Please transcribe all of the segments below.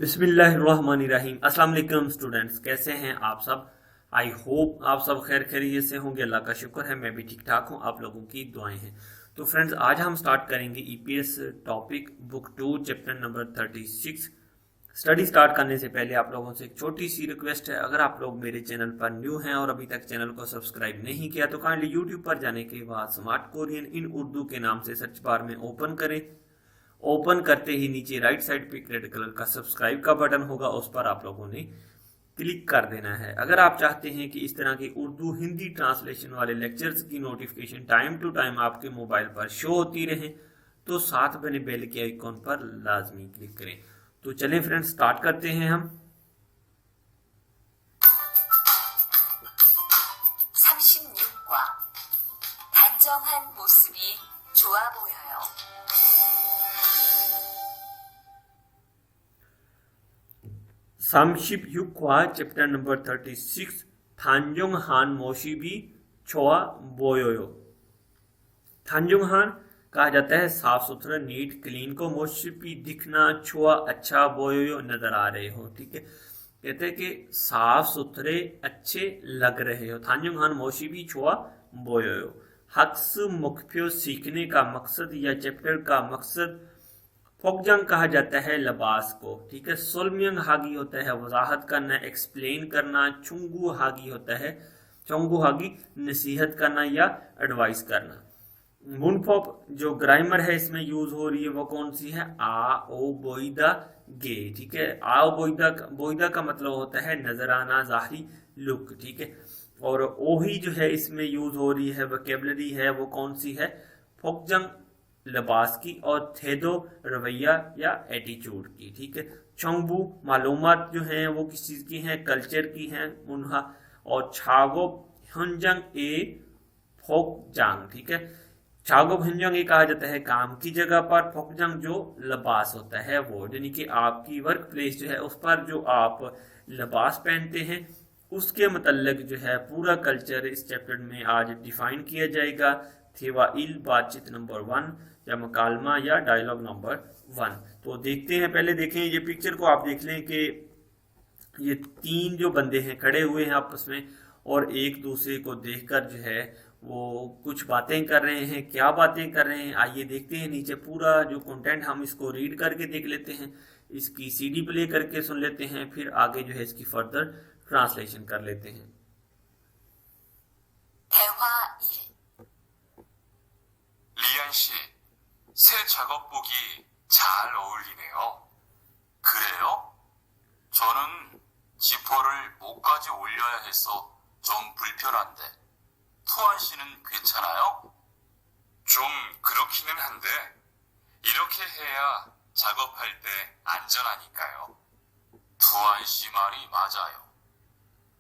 बिस्मिल्लाहिर्रहमानिर्रहीम। अस्सलाम वालेकुम स्टूडेंट्स, कैसे हैं आप सब। आई होप आप सब खैर खैरियत से होंगे। अल्लाह का शुक्र है, मैं भी ठीक ठाक हूं। आप लोगों की दुआएं हैं। तो फ्रेंड्स, आज हम स्टार्ट करेंगे EPS topic book 2 chapter number 36। Study start करने से पहले आप लोगों से एक छोटी सी रिक्वेस्ट है, अगर आप लोग मेरे चैनल पर न्यू हैं और अभी तक चैनल को सब्सक्राइब नहीं किया तो काइंडली यूट्यूब पर जाने के बाद स्मार्ट कोरियन इन उर्दू के नाम से सर्च बार में ओपन करें। ओपन करते ही नीचे राइट साइड पे रेड कलर का सब्सक्राइब का बटन होगा, उस पर आप लोगों ने क्लिक कर देना है। अगर आप चाहते हैं कि इस तरह के उर्दू हिंदी ट्रांसलेशन वाले लेक्चर्स की नोटिफिकेशन टाइम टू टाइम आपके मोबाइल पर शो होती रहे तो साथ बने बेल के आइकॉन पर लाजमी क्लिक करें। तो चलें फ्रेंड्स, स्टार्ट करते हैं हम। 36과 단정한 모습이 좋아 보여요. 36과 चैप्टर नंबर 36 थांजोंगहान मोशिबी छोआ बोयोयो। थांजोंगहान कहा जाता है साफ सुथरा, नीट क्लीन को, मोशिबी दिखना, छोआ अच्छा, बोयोयो नजर आ रहे हो। ठीक है, कहते हैं कि साफ सुथरे अच्छे लग रहे हो। थांजोंगहान मोशिबी छोआ बोयोयो। हक्स मुख्य सीखने का मकसद या चैप्टर का मकसद। फोकजंग कहा जाता है लिबास को। ठीक है, सोलमियंग हागी होता है वजाहत करना, एक्सप्लेन करना। चुंगू हागी होता है, चोंगू हागी नसीहत करना या एडवाइस करना। मुनफॉप जो ग्रामर है इसमें यूज हो रही है वो कौन सी है? आ ओ बोईदा गे। ठीक है, आ ओ बोईदा, बोईदा का मतलब होता है नजर आना, जाहिरी लुक। ठीक है, और ओही जो है इसमें यूज हो रही है वोकेबलरी है वो कौन सी है? फोकजंग लिबास की, और थेदो रवैया या एटीट्यूड की। ठीक है, चोंगबू मालूमात जो हैं वो किस चीज की हैं? कल्चर की हैं, मुनहा। और छागो हंजंग ए फोकजांग। ठीक है, छागो हंजंग ए कहा जाता है काम की जगह पर, फोकजंग जो लिबास होता है वो, यानी कि आपकी वर्क प्लेस जो है उस पर जो आप लिबास पहनते हैं उसके मतलब जो है पूरा कल्चर इस चैप्टर में आज डिफाइन किया जाएगा। थेवा इल बातचीत नंबर 1 या मकालमा या डायलॉग नंबर 1। तो देखते हैं, पहले देखें ये पिक्चर को, आप देख लें कि ये तीन जो बंदे हैं खड़े हुए हैं आपस में और एक दूसरे को देखकर जो है वो कुछ बातें कर रहे हैं। क्या बातें कर रहे हैं आइए देखते हैं। नीचे पूरा जो कंटेंट हम इसको रीड करके देख लेते हैं, इसकी सीडी प्ले करके सुन लेते हैं, फिर आगे जो है इसकी फर्दर ट्रांसलेशन कर लेते हैं। 대화 1. 리안 씨, 새 작업복이 잘 어울리네요. 그래요? 저는 지퍼를 목까지 올려야 해서 좀 불편한데, 투안 씨는 괜찮아요? 좀 그렇기는 한데, 이렇게 해야 작업할 때 안전하니까요. 투안 씨 말이 맞아요.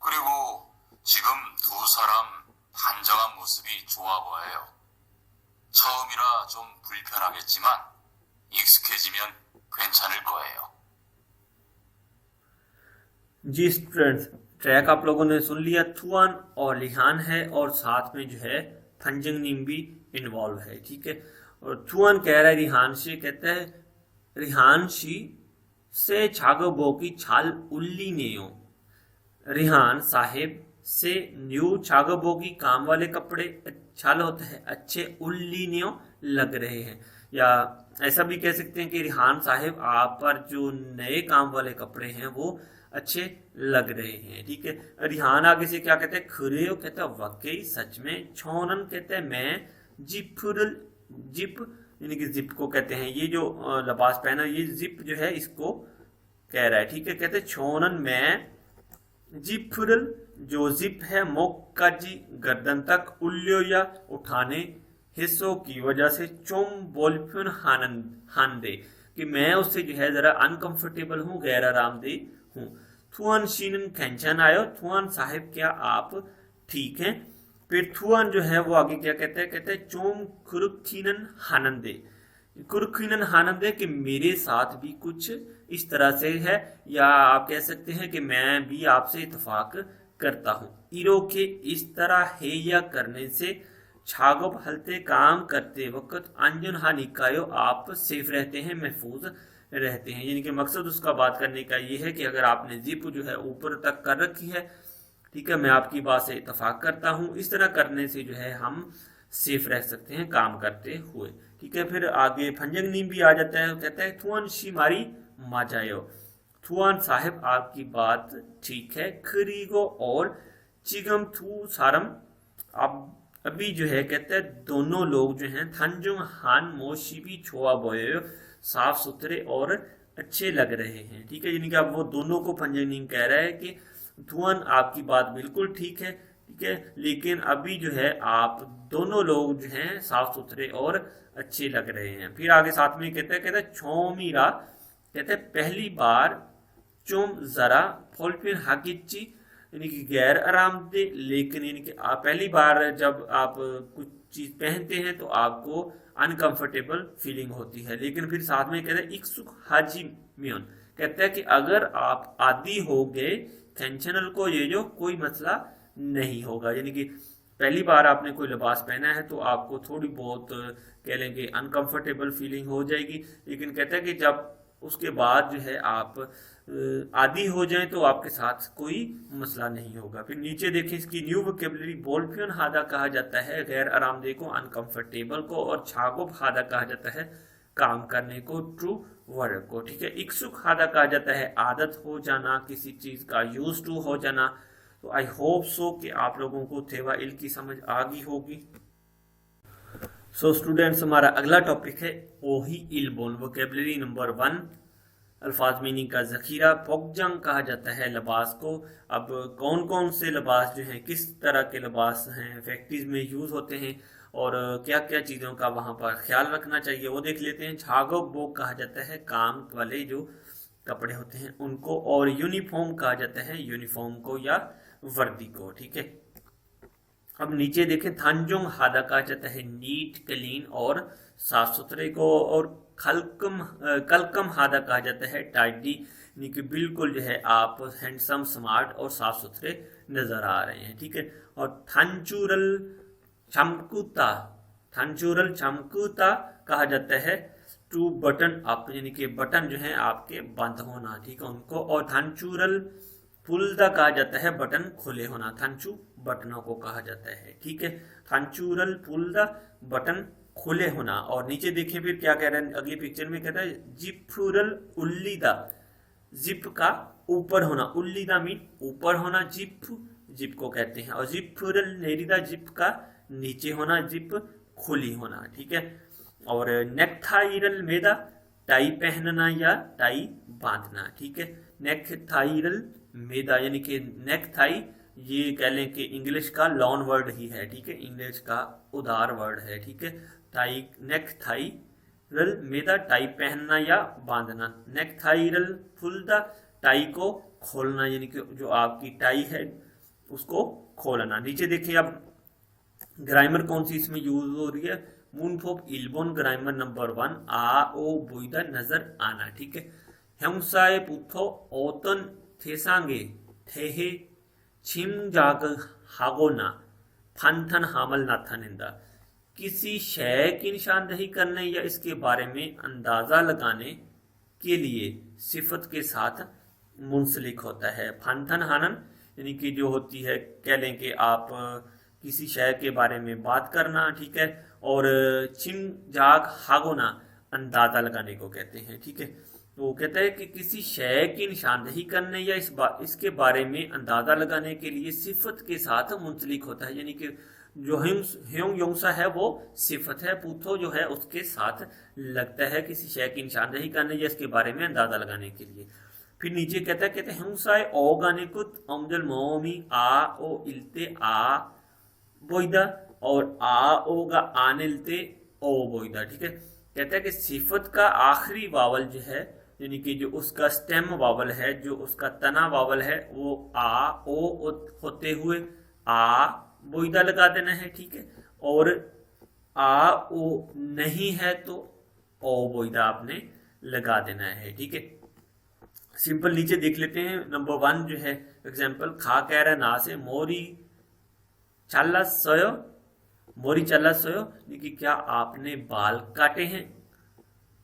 그리고 지금 두 사람 단정한 모습이 좋아 보여요. 처음이라 좀 불편하겠지만 익숙해지면 괜찮을 거예요. जी स्टूडेंट्स, ट्रैक आप लोगों ने सुन लिया। थुआन और लिहान है और साथ में जो है थंजंग नीम भी इन्वॉल्व है। ठीक है, और थुआन कह रहा है रिहान से, कहता है रिहान शी से छागो बो की छाल उल्ली नेयो। रिहान साहिब से न्यू छागो की काम वाले कपड़े छाल होता है अच्छे, उल्ली न्यू लग रहे हैं। या ऐसा भी कह सकते हैं कि रिहान साहिब आप पर जो नए काम वाले कपड़े हैं वो अच्छे लग रहे हैं। ठीक है, रिहान आगे से क्या कहते हैं? खुरे कहते हैं वाकई सच में। छोनन कहते हैं मैं। जिपुरल, जिप यानी कि जिप को कहते हैं, ये जो लिबास पहना ये जिप जो है इसको कह रहा है। ठीक है, कहते हैं छोनन मैं। जिपुरल जो जिप है मोक्का जी गर्दन तक, उल्यो या उठाने हिस्सों की वजह से, चोम बोलफ्युन हानदे कि मैं उससे जो है जरा अनकंफर्टेबल हूँ, गैर आरामदेह हूँ। थुआन शीनन कैंचन आयो, थुआन साहिब क्या आप ठीक हैं? फिर थुआन जो है वो आगे क्या कहते हैं? कहते हैं चोम खुरुखीनन हानंदे, कुरुखीनन हानंदे कि मेरे साथ भी कुछ इस तरह से है, या आप कह सकते हैं कि मैं भी आपसे इत्तेफाक करता हूँ। इरो के इस तरह है या करने से, छागोब हलते काम करते वक्त अंजुन हानिकायो आप सेफ रहते हैं, महफूज रहते हैं। यानी कि मकसद उसका बात करने का ये है कि अगर आपने जिप जो है ऊपर तक कर रखी है, ठीक है, मैं आपकी बात से इत्तेफाक करता हूँ, इस तरह करने से जो है हम सेफ रह सकते हैं काम करते हुए, ठीक है। फिर आगे फंजंग नीम भी आ जाता है, कहता है थुआन शिमारी माजायो, थुआन साहब आपकी बात ठीक है, खरीगो और चिगम थू सारम, अब अभी जो है कहते हैं दोनों लोग जो हैं थंजुंग हान मोशिबी छोआ बोयो साफ सुथरे और अच्छे लग रहे हैं, ठीक है। यानी कि अब वो दोनों को फंजनिंग कह रहा है कि धुआन आपकी बात बिल्कुल ठीक है, ठीक है, लेकिन अभी जो है आप दोनों लोग जो हैं साफ सुथरे और अच्छे लग रहे हैं। फिर आगे साथ में कहते हैं छोमीरा, कहते हैं पहली बार चोम जरा फोल्पिन हाकिची, यानी कि गैर आरामदेह, लेकिन यानी कि आप पहली बार जब आप कुछ चीज पहनते हैं तो आपको अनकंफर्टेबल फीलिंग होती है, लेकिन फिर साथ में कहते हैं इक्सुक हाजी म्योन, कहता है कि अगर आप आदी हो गए टेंशनल को ये जो कोई मसला नहीं होगा। यानी कि पहली बार आपने कोई लिबास पहना है तो आपको थोड़ी बहुत कह लेंगे अनकंफर्टेबल फीलिंग हो जाएगी, लेकिन कहता है कि जब उसके बाद जो है आप आदी हो जाएं तो आपके साथ कोई मसला नहीं होगा। फिर नीचे देखें इसकी न्यू वोकेबलरी, बोलपियन हादा कहा जाता है गैर आरामदेह को, अनकंफर्टेबल को, और छागुब हादा कहा जाता है काम करने को, ट्रू वर्क को, ठीक है। इक्सुक हादा कहा जाता है आदत हो जाना, किसी चीज का यूज टू हो जाना। तो आई होप सो कि आप लोगों को थेवा इल की समझ आ गई होगी। सो स्टूडेंट्स, हमारा अगला टॉपिक है ओही इलबोन, वोकेबलरी नंबर 1, अल्फाज मीनिंग का जखीरा। पोकजंग कहा जाता है लिबास को। अब कौन कौन से लिबास जो हैं, किस तरह के लिबास हैं फैक्ट्रीज में यूज होते हैं और क्या क्या चीज़ों का वहाँ पर ख्याल रखना चाहिए वो देख लेते हैं। छागो बोक कहा जाता है काम वाले जो कपड़े होते हैं उनको, और यूनिफॉर्म कहा जाता है यूनिफॉर्म को या वर्दी को, ठीक है। अब नीचे देखें, थानजोंग हादा कहा जाता है नीट क्लीन और साफ सुथरे को, और कलकम हादा कहा जाता है टाइडी, यानी कि बिल्कुल जो है आप हैंडसम स्मार्ट और साफ सुथरे नजर आ रहे हैं, ठीक है। और थानचूरल छमकुता कहा जाता है टू बटन अप, यानी कि बटन जो है आपके बंद होना, ठीक है उनको। और थानचूरल पुलदा कहा जाता है बटन खुले होना, थानचू बटनों को कहा जाता है, ठीक है। थानचूरल पुलदा बटन खुले होना। और नीचे देखिए फिर क्या कह रहे हैं अगली पिक्चर में, कहता है जिपुरल उल्लीदा, जिप का ऊपर होना, उल्लीदा मीन ऊपर होना, जिप को कहते हैं। और जिपुरल नेरिदा, जिप का नीचे होना, जिप खुली होना, ठीक है। और नेकथाइरल मेदा, टाई पहनना या टाई बांधना, ठीक है। नेकथाइरल मेदा यानी कि नेकथाई, ये कह लें कि इंग्लिश का लॉन वर्ड ही है, ठीक है, इंग्लिश का उदार वर्ड है, ठीक है। टाई, नेकथाइरल मेदा, टाई पहनना या बांधना। नेकथाइरल फुलदा, टाई को खोलना, यानी कि जो आपकी टाई है उसको खोलना। नीचे देखिए अब ग्रामर कौन सी इसमें यूज हो रही है, मूनफोप इल्बोन ग्रामर नंबर 1, आ ओ बुइदा नजर आना, ठीक है। 형사의 부터 어떤 대상에 대해 짐작하거나 판단함을 나타낸다, किसी शय की निशानदेही करने या इसके बारे में अंदाजा लगाने के लिए सिफत के साथ मुंसलिक होता है। फंथन हानन यानी कि जो होती है कह लें कि आप किसी शय के बारे में बात करना, ठीक है। और चिम जाग हागोना अंदाजा लगाने को कहते हैं, ठीक है। तो कहता है कि किसी शय की निशानदेही करने या इसके बारे में अंदाजा लगाने के लिए सिफत के साथ मुंसलिक होता है, यानी कि जो ह्योंग योंगसा है वो सिफत है, पूथो जो है उसके साथ लगता है किसी शय की निशानदेही करने या इसके बारे में अंदाजा लगाने के लिए। फिर नीचे कहते हैं हिंसाए ओ गाने को अमजल मोमी आ ओ इलते आ बोइदा, और आ ओ गा आनिलते ओ बोइदा, ठीक है। कहता है कि सिफत का आखिरी वावल जो है, यानी कि जो उसका स्टेम वावल है, जो उसका तना वावल है, वो आ ओ होते हुए आ बोइदा लगा देना है, ठीक है। और आ ओ नहीं है तो ओ बोइदा आपने लगा देना है, ठीक है। सिंपल नीचे देख लेते हैं नंबर 1 जो है एग्जाम्पल, खा कह रहा है ना से मोरी चाला सोयो, मोरी चाला सोयो, कि क्या आपने बाल काटे हैं।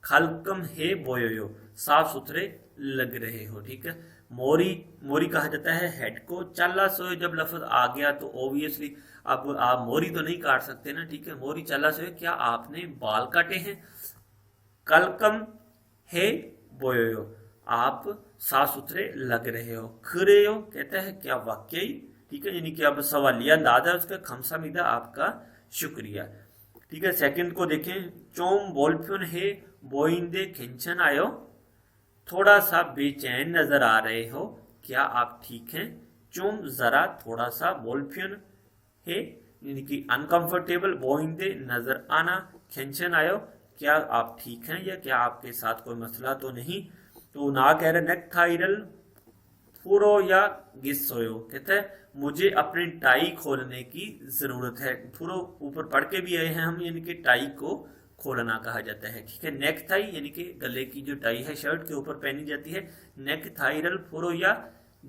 खालकम हे बोयो, साफ सुथरे लग रहे हो। ठीक है, मोरी मोरी कहा जाता है हेड को। चला सोए जब लफ्ज आ गया तो ऑब्वियसली अब आप मोरी तो नहीं काट सकते ना। ठीक है, मोरी चला सोए, क्या आपने बाल काटे हैं। कलकम हे बोयो, आप साफ सुथरे लग रहे हो। खरेयो कहता है क्या वाकई। ठीक है, यानी कि अब सवालिया अंदाज है उसका। खमसामीदा आपका शुक्रिया। ठीक है, सेकंड को देखें। चोम बोलफ्यून है बोइंदे खिंचन आयो, थोड़ा सा बेचैन नजर आ रहे हो, क्या आप ठीक हैं। चोम जरा थोड़ा सा, बोलफ्यून है यानी कि अनकंफर्टेबल, बोइंदे नजर आना, खिंचन आयो क्या आप ठीक हैं या क्या आपके साथ कोई मसला तो नहीं। तो ना कह रहे नेक थाइरल फुरो या गिस्सोयो, कहते हैं मुझे अपनी टाई खोलने की जरूरत है। फुरो ऊपर पढ़ के भी आए हैं हम, यानी कि टाई को खोलना कहा जाता है। ठीक है, नेक थाई यानी कि गले की जो टाई है शर्ट के ऊपर पहनी जाती है। नेक थाइरल फुरो या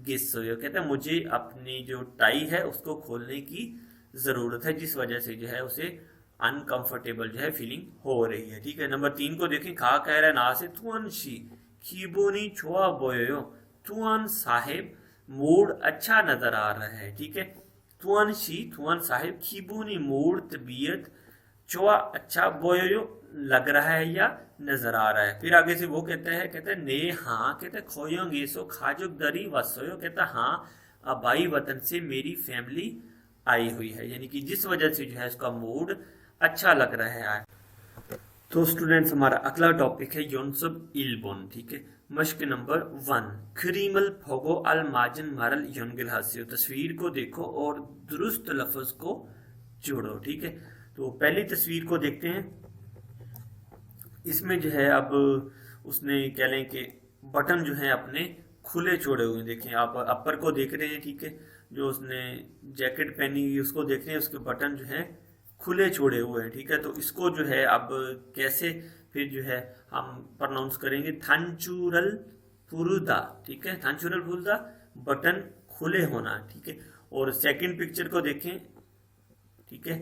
गिस्सोयो, कहते हैं मुझे अपनी जो टाई है उसको खोलने की जरूरत है, जिस वजह से जो है उसे अनकंफर्टेबल जो है फीलिंग हो रही है। ठीक है, नंबर 3 को देखें। खा कह रहा है ना से तुअन शी खीबोनी छोआ बोयो, तुअन साहेब मूड अच्छा नजर आ रहा है। ठीक है, तुअन शी तुअन साहेब, खीबोनी मूड तबीयत, छोआ अच्छा, बोयो लग रहा है या नजर आ रहा है। फिर आगे से वो कहते हैं ने हाँ, कहते खोयोंगे सो खाजुक दरी वसोयो, कहता हाँ अबाई वतन से मेरी फैमिली आई हुई है, यानी कि जिस वजह से जो है उसका मूड अच्छा लग रहा है। तो स्टूडेंट्स हमारा अगला टॉपिक है योनसब इल्बोन। ठीक है, मश्क नंबर 1। खरीमल फोगो अल माजन मारल योनगिल हासियो, तस्वीर को देखो और दुरुस्त लफ्ज को जोड़ो। ठीक है, तो पहली तस्वीर को देखते हैं। इसमें जो है अब उसने कह लें कि बटन जो है अपने खुले छोड़े हुए। देखें आप अपर को देख रहे हैं। ठीक है, जो उसने जैकेट पहनी हुई उसको देख रहे हैं, उसके बटन जो है खुले छोड़े हुए हैं। ठीक है, तो इसको जो है अब कैसे फिर जो है हम प्रोनाउंस करेंगे, थंचुरल पुरुदा। ठीक है, थंचुरल पुरुदा, बटन खुले होना। ठीक है, और सेकंड पिक्चर को देखें। ठीक है,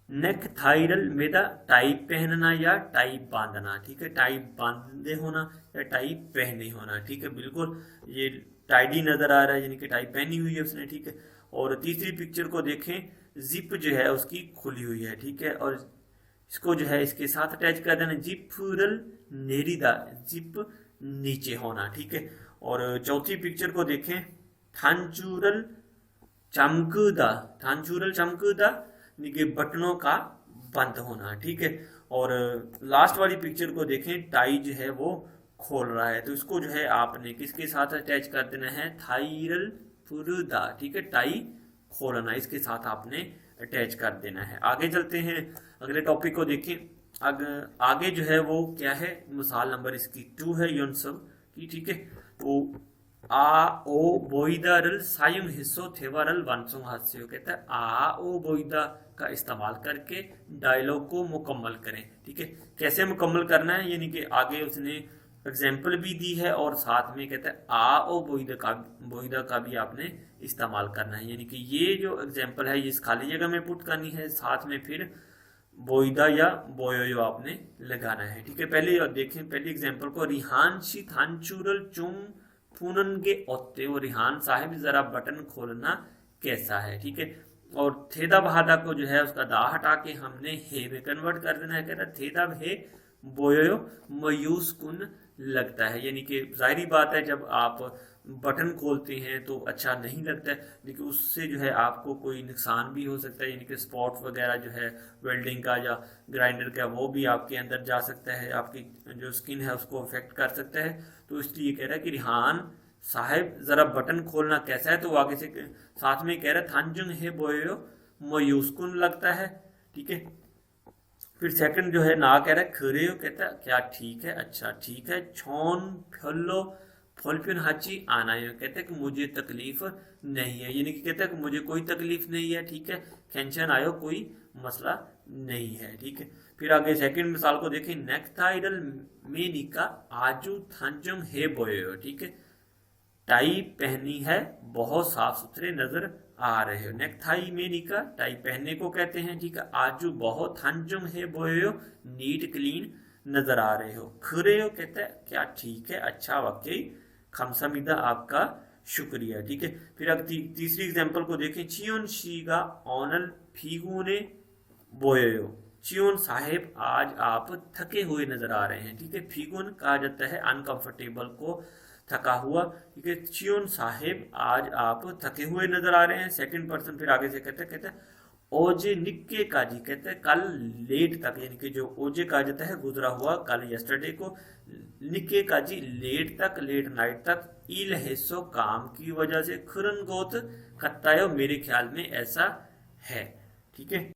नेक थाइरल मेदा, टाई पहनना या टाई बांधना। ठीक है, टाई बांधे होना या टाई पहने होना। ठीक है, बिल्कुल ये टाइडी नजर आ रहा है, यानी कि टाई पहनी हुई है उसने। ठीक है, और तीसरी पिक्चर को देखें। जिप जो है उसकी खुली हुई है। ठीक है, और इसको जो है इसके साथ अटैच कर देना, जिप फुरल नेरीदा, जिप नीचे होना। ठीक है, और चौथी पिक्चर को देखें। थांचुरल चमकुदा, थांचुरल चमकुदा यानी कि बटनों का बंद होना। ठीक है, और लास्ट वाली पिक्चर को देखें। टाई जो है वो खोल रहा है, तो इसको जो है आपने किसके साथ अटैच कर देना है, थाइरल पुरुदा। ठीक है, टाई खोलना इसके साथ आपने अटैच कर देना है। आगे चलते हैं, अगले टॉपिक को देखें। आगे जो है वो क्या है, मिसाल नंबर इसकी 2 है योनसब की। ठीक है, तो आ ओ बोईदारल सायुम हिस्सो थेवारल वंसों हास्यो, कहता है आ ओ बोईदा का इस्तेमाल करके डायलॉग को मुकम्मल करें। ठीक है, कैसे मुकम्मल करना है, यानी कि आगे उसने एग्जाम्पल भी दी है और साथ में कहता है आ ओ बोईदा का भी आपने इस्तेमाल करना है, यानी कि ये जो एग्जाम्पल है ये इस खाली जगह में पुट करनी है, साथ में फिर बोईदा या बोयो आपने लगाना है। ठीक है, पहले देखें पहली एग्जाम्पल को। रिहान शी थांचुरल चुम फूनन के ओत्ते, और रिहान साहिब जरा बटन खोलना कैसा है। ठीक है, और थेदा बहादा को जो है उसका दा हटा के हमने हे में कन्वर्ट कर देना है। कहता है थेदा हे बोयो मयूस कुन लगता है, यानी कि जाहिर बात है जब आप बटन खोलते हैं तो अच्छा नहीं लगता है, लेकिन उससे जो है आपको कोई नुकसान भी हो सकता है, यानी कि स्पॉट वगैरह जो है वेल्डिंग का या ग्राइंडर का वो भी आपके अंदर जा सकता है, आपकी जो स्किन है उसको अफेक्ट कर सकता है। तो इसलिए कह रहा है कि रिहान साहिब जरा बटन खोलना कैसा है, तो आगे से साथ में कह रहा है थांजुंग है बोयो मयूसकुन लगता है। ठीक है, फिर सेकंड जो है ना कह रहा है खरे हो, कहता है क्या ठीक है, अच्छा ठीक है। छोन फलो फोलपिन हाची आना है, कहते हैं कि मुझे तकलीफ नहीं है, यानी कि कहता है कि मुझे कोई तकलीफ नहीं है। ठीक है, कैंशन आयो कोई मसला नहीं है। ठीक है, फिर आगे सेकंड मिसाल को देखें। नेकथाइडल मेनिका आजू थांजुंग हे बोयो। ठीक है, टाई पहनी है, बहुत साफ सुथरे नजर आ रहे हो। नेकथाई मेनिका टाई पहनने को कहते हैं। ठीक है, आजू बहुत, थांजुंग है बोयो नीट क्लीन नजर आ रहे हो। खरेयो कहते हैं क्या ठीक है, अच्छा वाकई, खमसामिदा आपका शुक्रिया। ठीक है, फिर अब तीसरी एग्जांपल को देखें। चियोन शीगा ऑनल फीगूने बोयो। चियोन साहेब आज आप थके हुए नजर आ रहे हैं। ठीक है, फीगुन कहा जाता है अनकंफर्टेबल को, थका हुआ। ठीक है, चियोन साहेब आज आप थके हुए नजर आ रहे हैं। सेकंड पर्सन फिर आगे से कहते हैं ओजे निक्के काजी, कहते हैं कल लेट तक, यानी कि जो ओजे कहा जाता है गुजरा हुआ, कल यस्टरडे को, निक्के काजी लेट तक, लेट नाइट तक, इल हिस्सो काम की वजह से, खुरन गोत खत्तायो मेरे ख्याल में ऐसा है। ठीक है,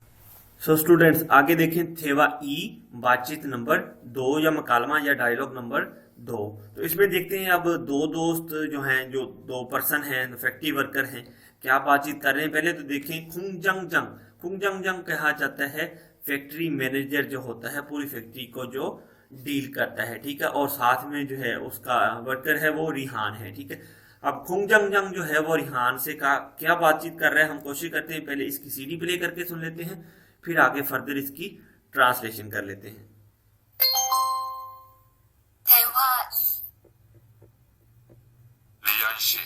सो स्टूडेंट्स आगे देखें थेवा ई बातचीत नंबर 2 या मकालमा या डायलॉग नंबर 2। तो इसमें देखते हैं अब दो दोस्त जो हैं, जो दो पर्सन हैं, फैक्ट्री वर्कर हैं, क्या बातचीत कर रहे हैं। पहले तो देखें खुंगजंग जंग। खुंगजंग जंग कहा जाता है फैक्ट्री मैनेजर जो होता है, पूरी फैक्ट्री को जो डील करता है। ठीक है, और साथ में जो है उसका वर्कर है वो रिहान है। ठीक है, अब खुंगजंग जंग जो है वो रिहान से क्या बातचीत कर रहा है, हम कोशिश करते हैं पहले इसकी सीडी प्ले करके सुन लेते हैं, फिर आगे फर्दर इसकी ट्रांसलेशन कर लेते हैं। 대화 2. 리안 씨,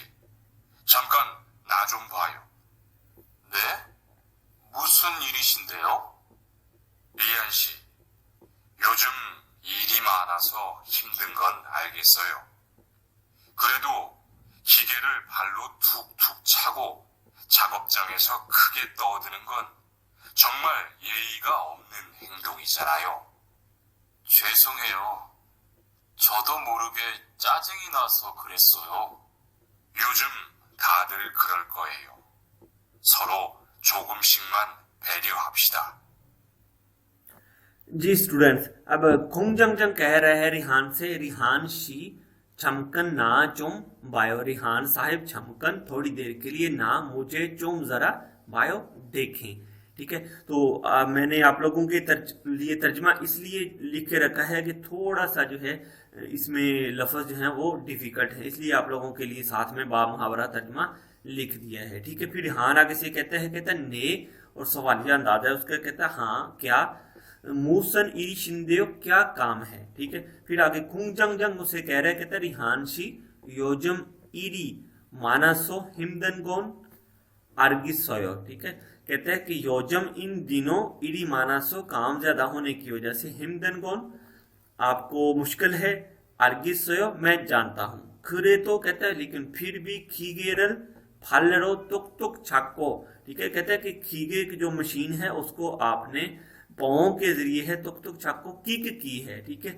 잠깐 나 좀 봐요. 네? 무슨 일이신데요? 리안 씨, 요즘 일이 많아서 힘든 건 알겠어요. 그래도 기계를 발로 툭툭 차고 작업장에서 크게 떠드는 건 정말 예의가 없는 행동이잖아요. 죄송해요. 저도 모르게 짜증이 나서 그랬어요. 요즘 다들 그럴 거예요. 서로 조금씩만 배려합시다. जी स्टूडेंट्स, अब खुंगजंग कह रहा है रिहान से, रिहान शी छमकन ना चुम बायो, रिहान साहिब छमकन थोड़ी देर के लिए ना मुझे चुम जरा बायो देखें। ठीक है, तो मैंने आप लोगों के लिए तर्जमा इसलिए लिख के रखा है कि थोड़ा सा जो है इसमें लफ्ज जो है वो डिफिकल्ट है, इसलिए आप लोगों के लिए साथ में बा मुहावरा तर्जमा लिख दिया है। ठीक है, फिर रिहान आगे से कहता है ने, और सवालिया अंदाजा है उसका, कहता है हाँ क्या, मूसन ई शिंदेओ क्या काम है। ठीक है, फिर आगे खुंगजंग जंग उसे कह रहा है, कहता है रिहान शी योजम ईरी मानसो हिमदन गोन आर्गिस सोयो। ठीक है, कहते हैं कि योजम इन दिनों ईरी मानसो काम ज्यादा होने की वजह से, हिमदन गोन आपको मुश्किल है, आर्गिस सोयो मैं जानता हूँ, खरे तो कहता है लेकिन फिर भी, खीगेरल फालरो तुक तुक छाको। ठीक है, कहते हैं कि खीगे की जो मशीन है उसको आपने पाँव के जरिए है तुक तुक छाको किक की है। ठीक है,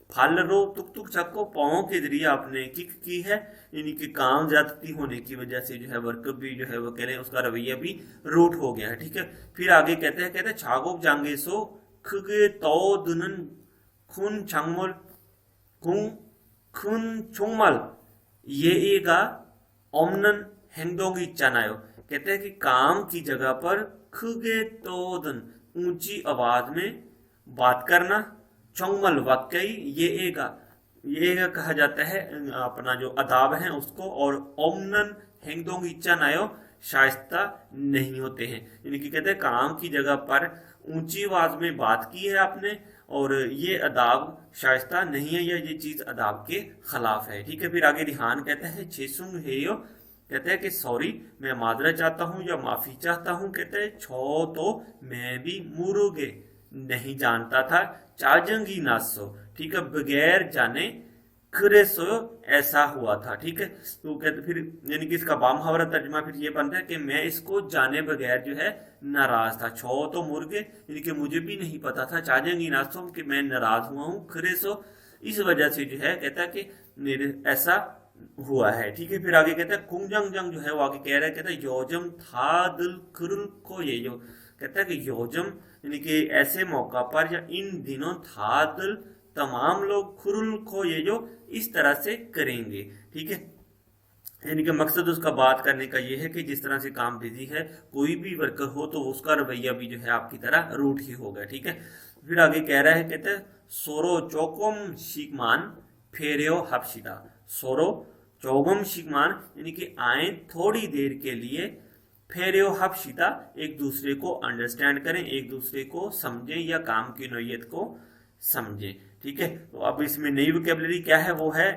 फालरो तुक तुक छाको पाँव के जरिए आपने किक की है, यानी कि काम ज्यादती होने की वजह से जो है वर्कर भी जो है वो कह रहे हैं उसका रवैया भी रूट हो गया है। ठीक है, फिर आगे कहते हैं छागोक जांगे सो खगे तो दुनन खुन छंगमल खुन छुंगमल ये एगा ओमनन हेंगडोंगी चनायो। कहते हैं कि काम की जगह पर खगे तोदन ऊंची आवाज में बात करना, चोंगमल वाकई ये एगा कहा जाता है अपना जो अदाब है उसको, और ओमनन हेंगडोंगी चनायो शाइस्ता नहीं होते हैं, यानी कि कहते हैं काम की जगह पर ऊंची आवाज में बात की है आपने और ये अदाब शाइस्ता नहीं है, या ये चीज अदाब के खिलाफ है। ठीक है, फिर आगे रिहान कहता है छेसुंग हेयो, कहते हैं कि सॉरी मैं माजरा चाहता हूँ या माफी चाहता हूँ। कहते हैं छो तो मैं भी मुरुगे नहीं जानता था, चाजंगी नासो। ठीक है, बगैर जाने खरेसो ऐसा हुआ था। ठीक है, तो कहते फिर यानी कि इसका बामुहावरा तर्जमा फिर ये बनता है कि मैं इसको जाने बगैर जो है नाराज था। छो तो मुर्गे यानी कि मुझे भी नहीं पता था, चाजेंगी नासो कि मैं नाराज हुआ हूँ, खरेसो इस वजह से जो है कहता है कि मेरे ऐसा हुआ है। ठीक है, फिर आगे कहता है कुंजंग जंग जो है वो आगे कह रहा है, कहता है योजम था दिल खुरुल को, ये जो कहता है कि योजम यानी कि ऐसे मौका पर या इन दिनों था दिल तमाम लोग खुरुल को ये जो इस तरह से करेंगे। ठीक है, यानी कि मकसद उसका बात करने का ये है कि जिस तरह से काम बिजी है, कोई भी वर्कर हो तो उसका रवैया भी जो है आपकी तरह रूट ही होगा। ठीक है, फिर आगे कह रहा है, कहते हैं सोरो चौकोम शिकमान फेरियो हफ्शिदा। सोरो चौगम शिकमान यानी कि आए थोड़ी देर के लिए, फेरियो हफ्शिदा एक दूसरे को अंडरस्टैंड करें, एक दूसरे को समझें या काम की नोयत को समझे। ठीक है, तो अब इसमें नई वोकेबलरी क्या है, वो है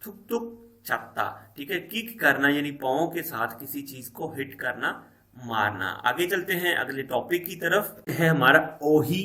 थुक थुक चत्ता। ठीक है, किक करना यानी पाँव के साथ किसी चीज को हिट करना, मारना। आगे चलते हैं अगले टॉपिक की तरफ, है हमारा ओही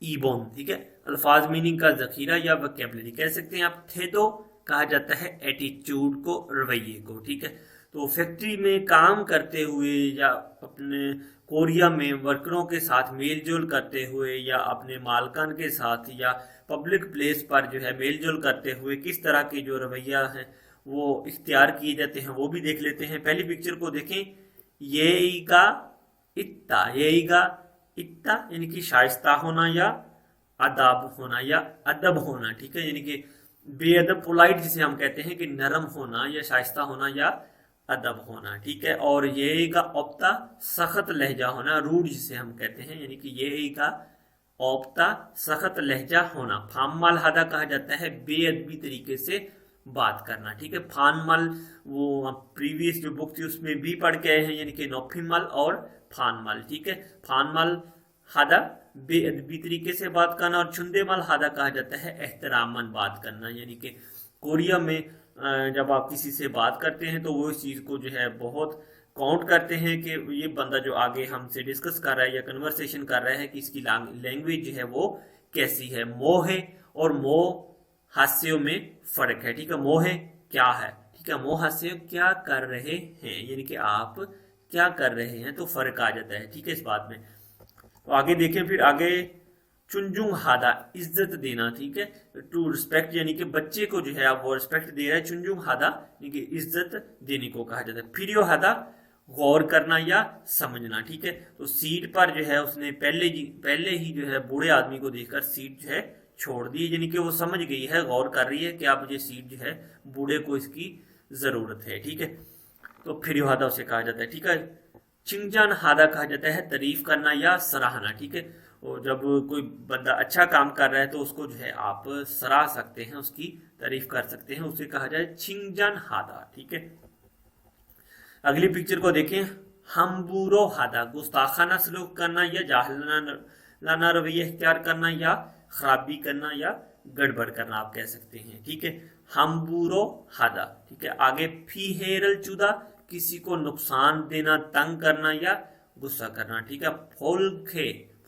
ईबोन। ठीक है, अल्फाज मीनिंग का जखीरा या वोकेबलरी कह सकते हैं आप। थे तो कहा जाता है एटीट्यूड को, रवैये को। ठीक है, तो फैक्ट्री में काम करते हुए या अपने कोरिया में वर्करों के साथ मेलजोल करते हुए या अपने मालकान के साथ या पब्लिक प्लेस पर जो है मेलजोल करते हुए किस तरह के जो रवैया है वो इख्तियार किए जाते हैं, वो भी देख लेते हैं। पहली पिक्चर को देखें, ये का इत्ता, ये का इत्ता यानी कि शाइस्ता होना या अदाब होना या अदब होना। ठीक है, यानी कि बेअदब, पोलाइट जिसे हम कहते हैं कि नरम होना या शाइस्ता होना या अदब होना। ठीक है, और ये का औप्ता सख्त लहजा होना, रूड जिसे हम कहते हैं, यानी कि ये का औप्ता सख्त लहजा होना। फाममाल हादा कहा जाता है बेअदबी तरीके से बात करना। ठीक है, फानमल वो प्रीवियस जो बुक थी उसमें भी पढ़ के आए हैं, यानी कि नौफिमल और फानमल। ठीक है, फानमल हादा बेअदबी तरीके से बात करना, और छुंदेमल हादा कहा जाता है एहतरामन बात करना। यानी कि कोरिया में जब आप किसी से बात करते हैं तो वो इस चीज़ को जो है बहुत काउंट करते हैं कि ये बंदा जो आगे हमसे डिस्कस कर रहा है या कन्वर्सेशन कर रहा है कि इसकी लैंग्वेज जो है वो कैसी है। मोह है और मोह हास्यों में फर्क है। ठीक है, मोह क्या है, ठीक है, मोह हास्य क्या कर रहे हैं, यानी कि आप क्या कर रहे हैं, तो फर्क आ जाता है। ठीक है, इस बात में। तो आगे देखें, फिर आगे चुनजुंग हादा इज्जत देना। ठीक है, टू रिस्पेक्ट यानी कि बच्चे को जो है आप वो रिस्पेक्ट दे रहे हैं। चुनजुंग हादा यानी कि इज्जत देने को कहा जाता है। फिर यो हादा गौर करना या समझना। ठीक है, तो सीट पर जो है उसने पहले ही जो है बूढ़े आदमी को देखकर सीट जो है छोड़ दी, यानी कि वो समझ गई है, गौर कर रही है कि आप मुझे सीट जो है बूढ़े को इसकी जरूरत है। ठीक है, तो फिर यो हादा उसे कहा जाता है। ठीक है, चिंगजान हादा कहा जाता है तारीफ करना या सराहना। ठीक है, और जब कोई बंदा अच्छा काम कर रहा है तो उसको जो है आप सराह सकते हैं, उसकी तारीफ कर सकते हैं, उसे कहा जाए चिंगजान हादा। ठीक है, अगली पिक्चर को देखें, हमबूरो हादा गुस्ताखाना सलूक करना या जाहिलाना रवैया इख्तियार करना या खराबी करना या गड़बड़ करना आप कह सकते हैं। ठीक है, हमबूरो हादा। ठीक है, आगे फीहेरल चुदा किसी को नुकसान देना, तंग करना या गुस्सा करना। ठीक है,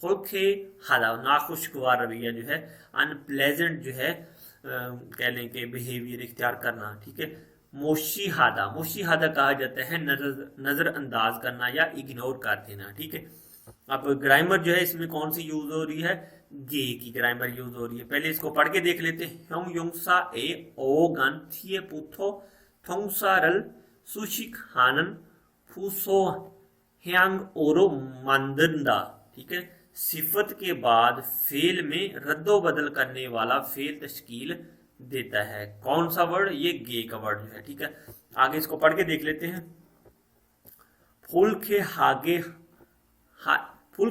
फोलखे हादा नाखुशगवार रवैया जो है, अनप्लेजेंट जो है कह लें कि बिहेवियर इख्तियार करना। ठीक है, मोशी हादा कहा जाता है नजरअंदाज करना या इग्नोर कर देना। ठीक है, अब ग्रामर जो है इसमें कौन सी यूज हो रही है, गे की ग्रामर यूज हो रही है। पहले इसको पढ़ के देख लेते हैं। ह्योंग योंगसा ए ओ गन थिए पुथो थोंगसारल सुशिक हानन फूसो ह्यांग ओरो मंदंदा। ठीक है, सिफत के बाद फेल में रद्दो बदल करने वाला फेल तश्कील देता है। कौन सा वर्ड, ये गे का वर्ड जो है। ठीक है, आगे इसको पढ़ के देख लेते हैं। फूल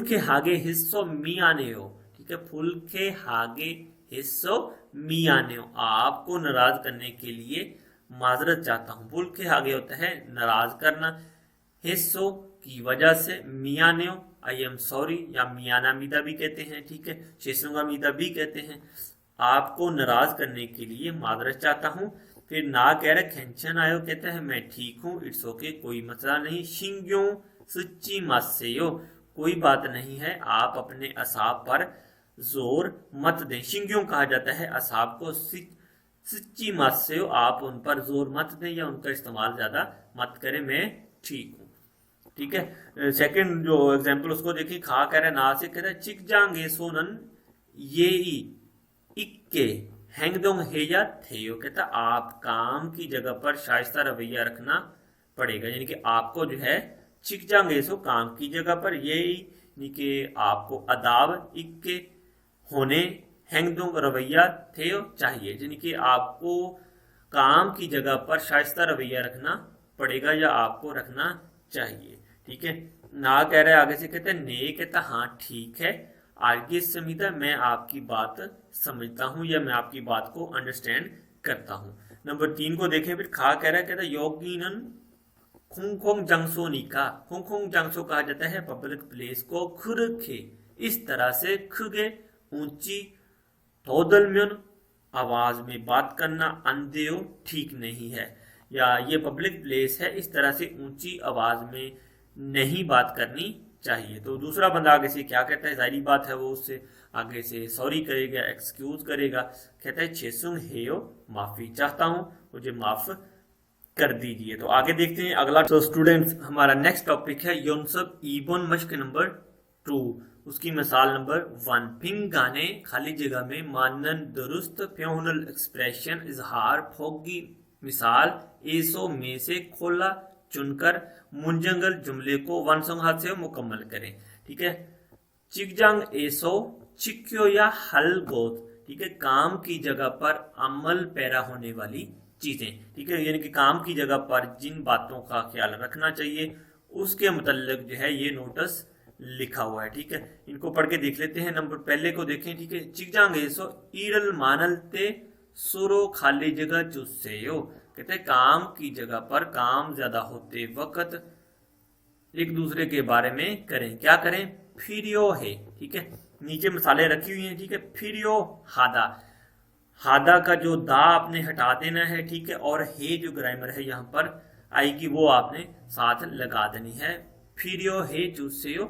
के हागे हिस्सों मियाने हो। ठीक है, फूल के हागे हिस्सों मियाने हो, आपको नाराज करने के लिए माजरत चाहता हूँ। फूल के आगे होता है नाराज करना, हिस्सों की वजह से, मियाने हो आई एम सॉरी या मियाना मीदा भी कहते हैं। ठीक है, शेषुंगा मीदा भी कहते हैं। आपको नाराज करने के लिए माजरत चाहता हूँ। फिर ना कह रहे खेंचन आयो कहता है मैं ठीक हूँ, इट्स ओके, कोई मसला नहीं। शिंग्यों सच्ची मासेयो, कोई बात नहीं है, आप अपने असाब पर जोर मत दें। शिंग्यों कहा जाता है असाब को, सच्ची मासेयो आप उन पर जोर मत दें या उनका इस्तेमाल ज्यादा मत करें, मैं ठीक हूँ। ठीक है, सेकंड जो एग्जांपल उसको देखिए। खा कह रहे ना से कह रहे चिक जांगे सोनन ये इक्के हैंगदोंग हेया थेयो, कहता आप काम की जगह पर शाइस्ता रवैया रखना पड़ेगा, यानी कि आपको जो है चिक जांगे सो काम की जगह पर, ये यानी कि आपको अदाब इक्के होने हैंगदोंग रवैया थेयो चाहिए, यानी कि आपको काम की जगह पर शाइस्ता रवैया रखना पड़ेगा या आपको रखना चाहिए। ठीक है, ना कह रहे आगे से कहते हैं ने कहता हाँ ठीक है, आगे समीता मैं आपकी बात समझता हूँ या मैं आपकी बात को अंडरस्टैंड करता हूँ। नंबर 3 को देखें। फिर खा कह रहा है, कहता योगिनन खुंगखोंग जंगसो निका, खुंगखोंग जंगसो कहा जाता है पब्लिक प्लेस को, खुरखे इस तरह से खुगे ऊंची तोदलम्योन आवाज में बात करना अंधेयो ठीक नहीं है, या ये पब्लिक प्लेस है, इस तरह से ऊंची आवाज में नहीं बात करनी चाहिए। तो दूसरा बंदा आगे से क्या कहता है, जाहिर बात है वो उससे आगे से सॉरी करेगा, एक्सक्यूज करेगा, कहता है छेसुंग हेयो, माफी चाहता हूं, मुझे माफ कर दीजिए। तो आगे देखते हैं अगला। तो स्टूडेंट्स हमारा नेक्स्ट टॉपिक है योनसब ईबोन मश्क नंबर 2, उसकी मिसाल नंबर 1। पिंग गाने खाली जगह में मानन दुरुस्त प्योनल एक्सप्रेशन इजहार फोगी मिसाल एसो में से खोला चुनकर मुंजंगल जुमले को वन संघात से मुकम्मल करें। ठीक है, चिकजांग एसो चिक्यो या हलगोत, ठीक है, काम की जगह पर अमल पैरा होने वाली चीजें। ठीक है, यानी कि काम की जगह पर जिन बातों का ख्याल रखना चाहिए उसके मुतल्लिक जो है ये नोटिस लिखा हुआ है। ठीक है, इनको पढ़ के देख लेते हैं। नंबर पहले को देखें। ठीक है, चिकजांग एसो ईरल मानलते सुरो खाली जगह चुस्सेयो, कहते हैं काम की जगह पर काम ज्यादा होते वक्त एक दूसरे के बारे में करें, क्या करें, फिरियो है। ठीक है, नीचे मिसालें रखी हुई हैं। ठीक है, फिरियो हादा, हादा का जो दा आपने हटा देना है। ठीक है, और हे जो ग्रामर है यहाँ पर आएगी वो आपने साथ लगा देनी है। फिरियो हे चूसेयो,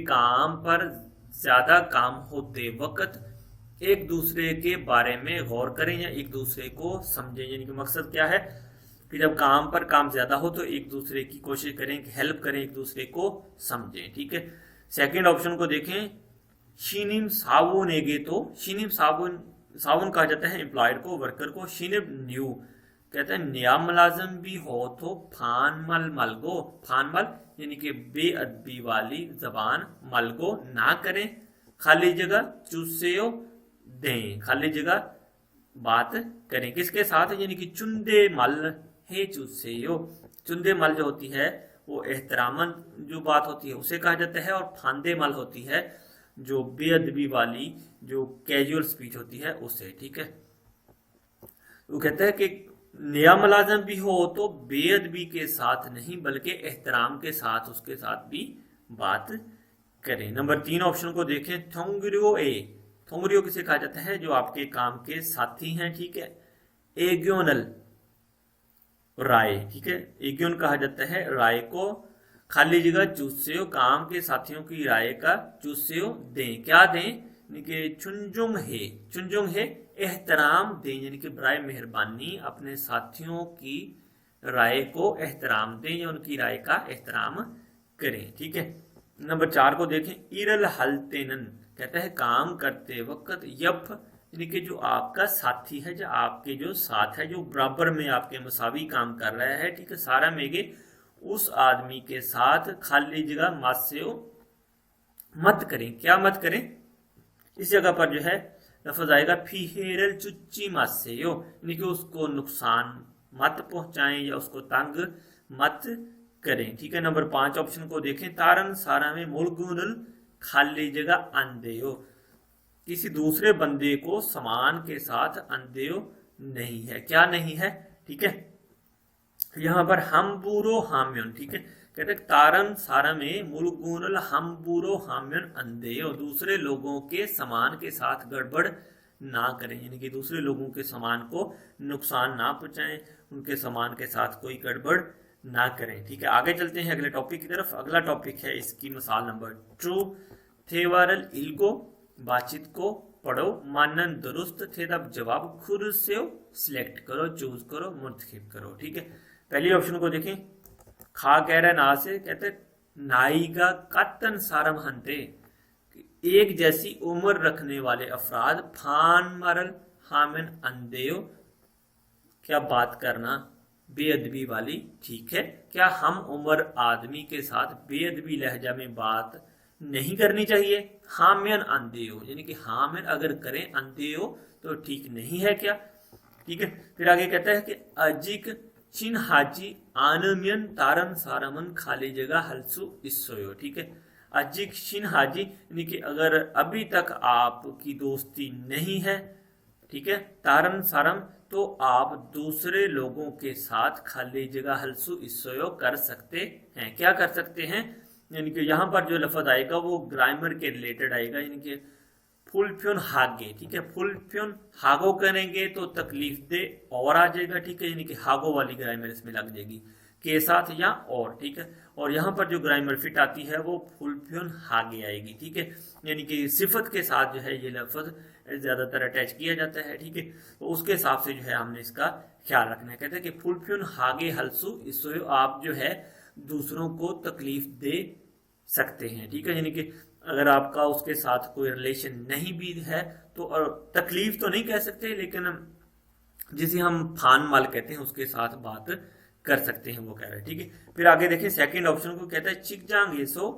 काम पर ज्यादा काम होते वक्त एक दूसरे के बारे में गौर करें या एक दूसरे को समझें। यानी कि मकसद क्या है कि जब काम पर काम ज्यादा हो तो एक दूसरे की कोशिश करें कि हेल्प करें, एक दूसरे को समझें। ठीक है, सेकंड ऑप्शन को देखें। शिनिम साबुन एगे, तो शिनिम साबुन, साबुन कहा जाता है एम्प्लॉयड को, वर्कर को। शिनिब न्यू, कहते हैं नया मुलाजिम भी हो तो फान मल मलगो, फान मल यानी कि बेअदबी वाली जबान, मलगो ना करें, खाली जगह चूसेयो दें, खाली जगह बात करें किसके साथ, यानी कि चुंदे मल हे चूसेयो। चुंदे मल जो होती है वो एहतरामन जो बात होती है उसे कहा जाता है, और फांदे मल होती है जो बेअदबी वाली जो कैजुअल स्पीच होती है उसे। ठीक है, वो कहता है कि नया मुलाजिम भी हो तो बेअदबी के साथ नहीं बल्कि एहतराम के साथ उसके साथ भी बात करें। नंबर 3 ऑप्शन को देखें। थोंगरियो ए, थोंगरियो किसे कहा जाता है, जो आपके काम के साथी हैं। ठीक है, एग्योनल राय, ठीक है, एग्योन कहा जाता है राय को, खाली जगह चूसेयो, काम के साथियों की राय का चूसेयो दें, क्या दें, यानी कि चुनजुंग है, चुनजुंग है एहतराम दें, यानी कि बराए मेहरबानी अपने साथियों की राय को एहतराम दें या उनकी राय का एहतराम करें। ठीक है, नंबर 4 को देखें। इरल हलतेनन, कहता है काम करते वक्त यफ, यानी कि जो आपका साथी है, जो आपके जो साथ है, जो बराबर में आपके मुसावी काम कर रहा है। ठीक है, सारा मेगे उस आदमी के साथ खाली जगह मास्यो मत करें, क्या मत करें, इस जगह पर जो है लफ्ज आएगा फीहेरल चुच्ची मास्यो, यानी कि उसको नुकसान मत पहुंचाएं या उसको तंग मत करें। ठीक है, नंबर 5 ऑप्शन को देखें। तारन सारा में मुलगुनल खाली जगह अंधेयो, किसी दूसरे बंदे को समान के साथ अंधेयो नहीं है, क्या नहीं है। ठीक है, यहाँ पर हम बूरो हाम्यन, ठीक है, कहते तारन सारा में मुलगुनल हम बूरो हाम्यन अंधेयो, दूसरे लोगों के समान के साथ गड़बड़ ना करें, यानी कि दूसरे लोगों के सामान को नुकसान ना पहुंचाएं, उनके सामान के साथ कोई गड़बड़ ना करें। ठीक है, आगे चलते हैं अगले टॉपिक की तरफ। अगला टॉपिक है इसकी मिसाल नंबर 2। थेवारल इल्गो, बातचीत को पढ़ो, मानन दुरुस्त थे, तब जवाब खुद से सिलेक्ट करो, चूज करो, मुंतखब करो। ठीक है, पहली ऑप्शन को देखें। खा कह रहा है ना से, कहते नाईगा कतन सारम हंते, एक जैसी उम्र रखने वाले अफराद फान मरल हामिन अंधेयो, क्या बात करना बेअदबी वाली ठीक है, क्या हम उम्र आदमी के साथ बेअदबी लहजा में बात नहीं करनी चाहिए। हामियन अंधेयो, यानी कि हामिन अगर करें अंधेयो तो ठीक नहीं है क्या। ठीक है, फिर आगे कहता है कि अजिक चिन हाजी आनमियन तारन सारमन खाली जगह हलसु इस्सोयो। ठीक है, अजिक चिन हाजी, यानी कि अगर अभी तक आपकी दोस्ती नहीं है, ठीक है, तारन सारम, तो आप दूसरे लोगों के साथ खाली जगह हलसु इस्सोयो कर सकते हैं, क्या कर सकते हैं, यानी कि यहाँ पर जो लफ्ज आएगा वो ग्रामर के रिलेटेड आएगा, यानी कि फुलफ्योन हागे, ठीक है। फुलफ्योन हागो करेंगे तो तकलीफ दे और आ जाएगा, ठीक है, यानी कि हागो वाली ग्रामर इसमें लग जाएगी के साथ या और, ठीक है। और यहाँ पर जो ग्रामर फिट आती है वो फुलफ्योन हागे आएगी, ठीक है, यानी कि सिफत के साथ जो है ये लफ्ज ज्यादातर अटैच किया जाता है, ठीक है। तो उसके हिसाब से जो है हमने इसका ख्याल रखना है। कहते हैं कि फुलफ्योन हागे हल्सु, इससे आप जो है दूसरों को तकलीफ दे सकते हैं, ठीक है, यानी कि अगर आपका उसके साथ कोई रिलेशन नहीं भी है तो, और तकलीफ तो नहीं कह सकते, लेकिन जिसे हम फान माल कहते हैं उसके साथ बात कर सकते हैं, वो कह रहे हैं, ठीक है। फिर आगे देखिए सेकंड ऑप्शन को कहता है चिकजांगे सो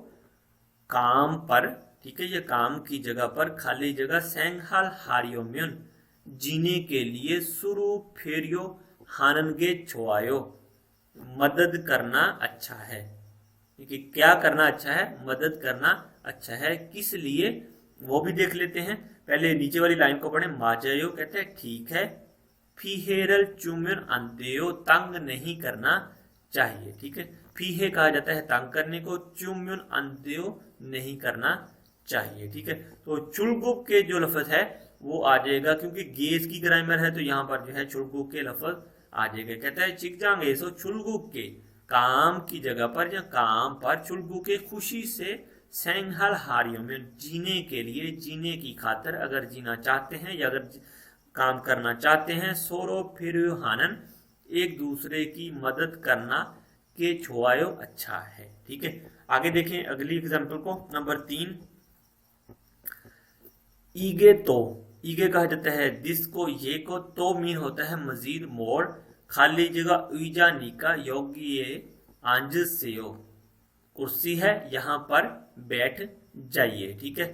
काम पर, ठीक है, ये काम की जगह पर खाली जगह सेंगहाल हारियोम्यन, जीने के लिए शुरू फेरियो हाननगे छोआयो, मदद करना अच्छा है, कि क्या करना अच्छा है, मदद करना अच्छा है, किस लिए वो भी देख लेते हैं। पहले नीचे वाली लाइन को पढ़े। माजायो कहते हैं ठीक है, फीहेरल चुम्यन अंत्यो तंग नहीं करना चाहिए, ठीक है। फीहे कहा जाता है तंग करने को, चुम्यन अंत्यो नहीं करना चाहिए, ठीक है। तो चुलगुप के जो लफ्ज है वो आ जाएगा, क्योंकि गेस की ग्रामर है तो यहाँ पर जो है चुलगुप के लफ्ज आ जाएगा। कहता है चिकजांगे सो चुलगुप के, काम की जगह पर या काम पर, चुलगु के खुशी से, सेंगहल हारियों में, जीने के लिए, जीने की खातर, अगर जीना चाहते हैं या अगर काम करना चाहते हैं, सोरो फिर हानन, एक दूसरे की मदद करना के छुआयो अच्छा है, ठीक है। आगे देखें अगली एग्जांपल को, नंबर 3। ईगे तो, ईगे कहा जाता है दिस को, ये को, तो मीन होता है मजीद, मोड़, खाली जगह, उइजा निका योग्य आंज सेयो, कुर्सी है यहाँ पर बैठ जाइए, ठीक है।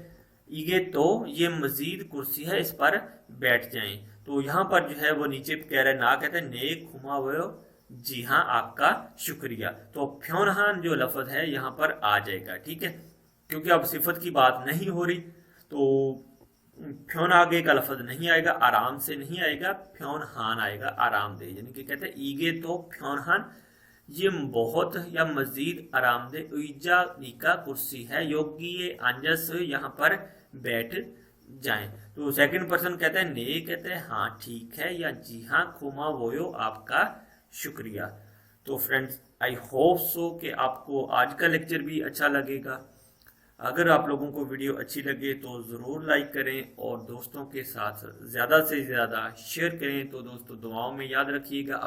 ईगे तो, ये मजीद कुर्सी है इस पर बैठ जाएं। तो यहाँ पर जो है वो नीचे कह रहे ना, कहते हैं ने खुमा वो, जी हाँ आपका शुक्रिया। तो फ्योनहान जो लफ्ज है यहाँ पर आ जाएगा, ठीक है, क्योंकि अब सिफत की बात नहीं हो रही तो फ्योन आगे का लफ्ज नहीं आएगा, आराम से नहीं आएगा, फ्योनहान आएगा, आरामदेह, यानी कि कहते हैं ईगे तो फ्योनहान, ये बहुत या मजीद आरामदेह, उइजा निका कुर्सी है, योगी अंजस यहाँ पर बैठ जाएं। तो सेकंड पर्सन कहते हैं ने, कहते हैं हाँ ठीक है, या जी हाँ खुमा वोयो आपका शुक्रिया। तो फ्रेंड्स आई होप सो कि आपको आज का लेक्चर भी अच्छा लगेगा। अगर आप लोगों को वीडियो अच्छी लगे तो ज़रूर लाइक करें और दोस्तों के साथ ज़्यादा से ज़्यादा शेयर करें। तो दोस्तों दुआओं में याद रखिएगा।